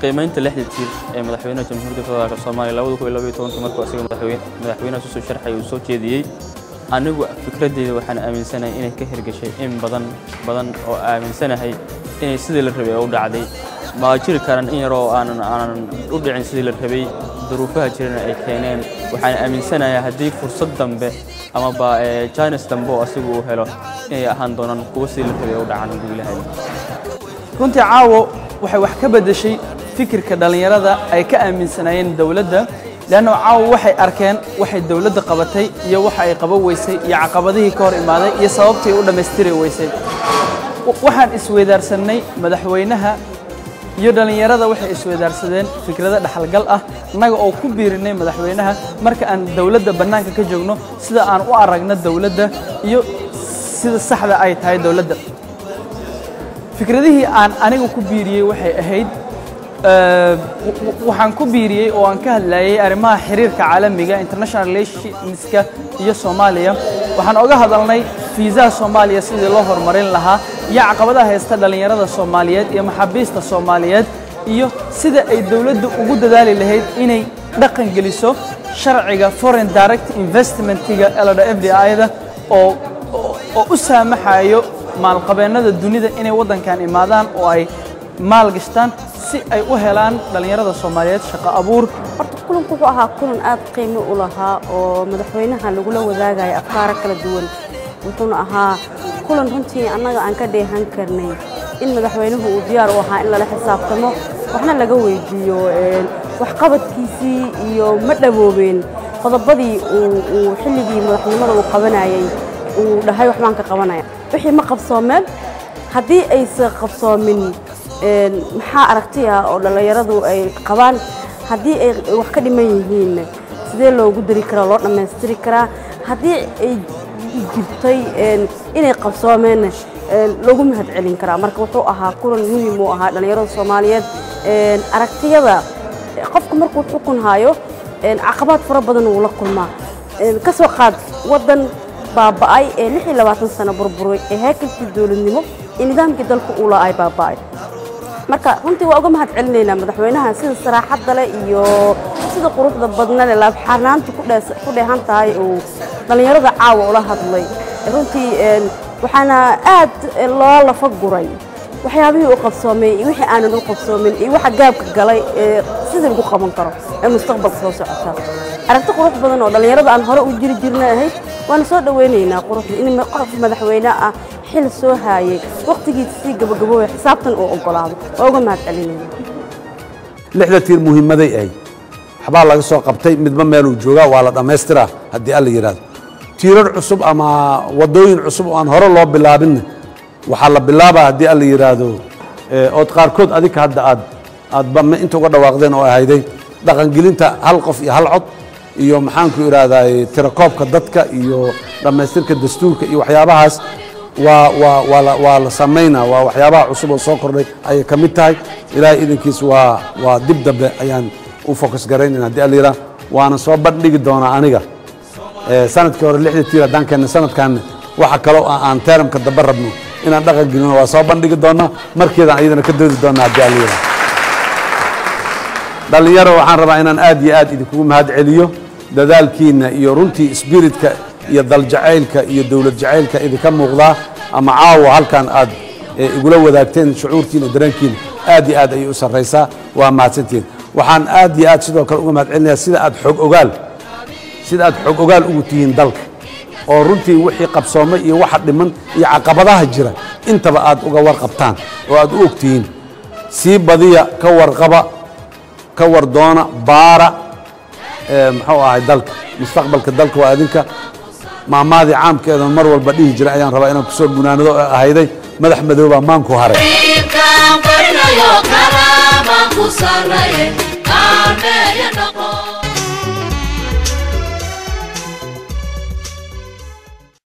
qiimaynta lixda tiir ee madaxweynaha Jamhuuriyadda Federaalka Soomaaliya 2012 markuu asiga madaxweynaha soo sharxay uu soo jeediyay anigu fikradeyda waxaan aaminsanahay inay ka hirgashay in badan oo aaminsanahay inay sidii la rabay u dhacday ma jiri karan in yaro aanan u dhicin sidii la rabay duruufaha jirana ay keeneen waxaan aaminsanahay haddii fursad dambe ama chance dambe oo asigu uu helo inay ahaan doonaan kuwa sidii la rabay u dhacan guulahay runtii caawo waxay wax ka bedeshay fikirka dhalinyarada ay ka aaminsanayeen dawladda لأنه عاو waxay arkeen waxay dawladda qabatay iyo waxa ay qaban weysay iyo caqabadihii ka hor imaaday iyo sababtii u dhameystiri weysay waxaan isweydaarsanay madaxweynaha iyo dhalinyarada waxay isweydaarsadeen fikrado dhaxalgal ah naga oo ku biirinay madaxweynaha marka aan dawladda banaanka ka joogno sida aan u aragno dawladda iyo sida saxda ay tahay dawladda fikradihii aan anigu ku biiriyay waxay ahayd waxaan ku biiriyay oo aan ka hadlayay arrimaha xiriirka caalamiga international relationska iyo Soomaaliya waxaan oga hadalnay fiisaha Soomaaliya sidii loo horumarin lahaa iyo caqabadaha haysta dhalinyarada Soomaaliyeed iyo maxaabiista Soomaaliyeed iyo sida ay dawladdu ugu dadaali lahayd inay dhaqan geliso sharciga foreign direct investment-ga FDI-da oo u saamaxayo maalqabeennada dunida inay wadankan imaadaan oo ay maal gashtaan si ay u helaan dhalinyarada Soomaaliyeed shaqo abuur horta kulanku wuxuu ahaa kulan aad qiimo u lahaa oo madaxweynaha lagu la wadaagay afkaar kala duwan wuxuuna ahaa kulan runtii annaga aan ka dheehan karnay in madaxweynuhu uu diyaar u ahaa in la xisaabtamo waxna laga weydiiyo wax qabadkiisii iyo ma dhaboobeen qodobadii uu xilligii madaxnimada uu qabanayay uu dhahay wax baan ka qabanaya wixii ma qabsoomeen haddii aysan qabsoomin maxaa aragtiya oo dhalinyaradu ay qabaan haddii ay wax ka dhiman yihiin sidee loogu dari karaa loo dhameystiri karaa haddii ay jirtay inay qabsoomeen loogu mahad celin karaa marka wuxuu ahaa kulan muhiim u ahaa dhalinyarada Soomaaliyeed aragtiyada qofka markuu xukun hayo caqabad fara badan uu la kulmaa ka soo qaad wadan baaba'ay 26 sano burburay heekalkii dawladnimo nidaamkii dalku uu la ay baaba'ay marka runtii waa uga mahad celinaynaa madaxweynaha sida saraaxadda leh iyo sida quruxda badna leh laabxanaanta ku dheehan tahay oo dhalinyarada caawa ula hadlay runtii waxaana aad loo lafa guray waxyaabihii uu qabsoomay iyo wixii aanan u qabsoomin iyo waxa gaabka galay sidii lagu qaban karo ee mustaqbalka soo socota aragti qurux badan oo dhalinyarada aan hore u jiri jirnay ahayd waana soo dhaweynaynaa quruxda in qof madaxweyne ah xil soo haayay waqtigiisii gabagabooy xisaabtan oo ogolaado oo uga mahad celinayna lixda tiir muhiimaday ay waxbaa laga soo qabtay midba meel uu joogaa waa la dhammaystiraa haddii alla yiraahdo tiirar cusub ama wadooyin cusub oo aan hore loo bilaabin waxaa la bilaabaa haddii alla yiraahdo oo qaarkood adika hadda aadba inta uga dhawaaqdeen oo ahayday dhaqangelinta hal qof iyo hal cod iyo maxaan ku iraahdaa tirakoobka dadka iyo dhammaystirka dastuurka iyo waxyaabahaas waa la sameynaa waa waxyaabaha cusub oo soo kordhay ayay ka mid tahay ilaahay idinkiis waa dib dambe ayaan u focus garaynayna haddii alla yiraahdo waana soo bandhigi doonaa aniga sanadkii hore 6 tiir haddaan keenay sanadkan waxa kaloo aan teeramka daba rabno inaan dhaqan gelino waa soo bandhigi doonaa markeedaan iyadana ka doodi doonaa haddii alla yiraahdo dhalinyaro waxaan rabaa inaan aad iyo aad idinkugu mahad celiyo dadaalkiina iyo runtii spiritka iyo dal jacaylka iyo dawlad jacaylka idinka muuqdaa ama caawa halkan aad igula wadaagteen shucuurtiina dareenkiina aad iyo aad ayay u sarreysaa waa mahadsantiin waxaan aad iyo aad sidoo kale uga mahad celinayaa sida aad xog ogaal ugu tihiin dalka oo runtii wixii qabsoomay iyo waxa dhiman iyo caqabadaha jira intaba aad uga warqabtaan oo aad u ogtihiin sii badiya ka warqaba ka war doona baara muxuu ahay dalka mustaqbalka dalka waa adinka maamaadii caamkeeda mar walba dhihi jiray ayaan rabaa inaan kusoo gunaanado oo ahayday madax madooba maanku haray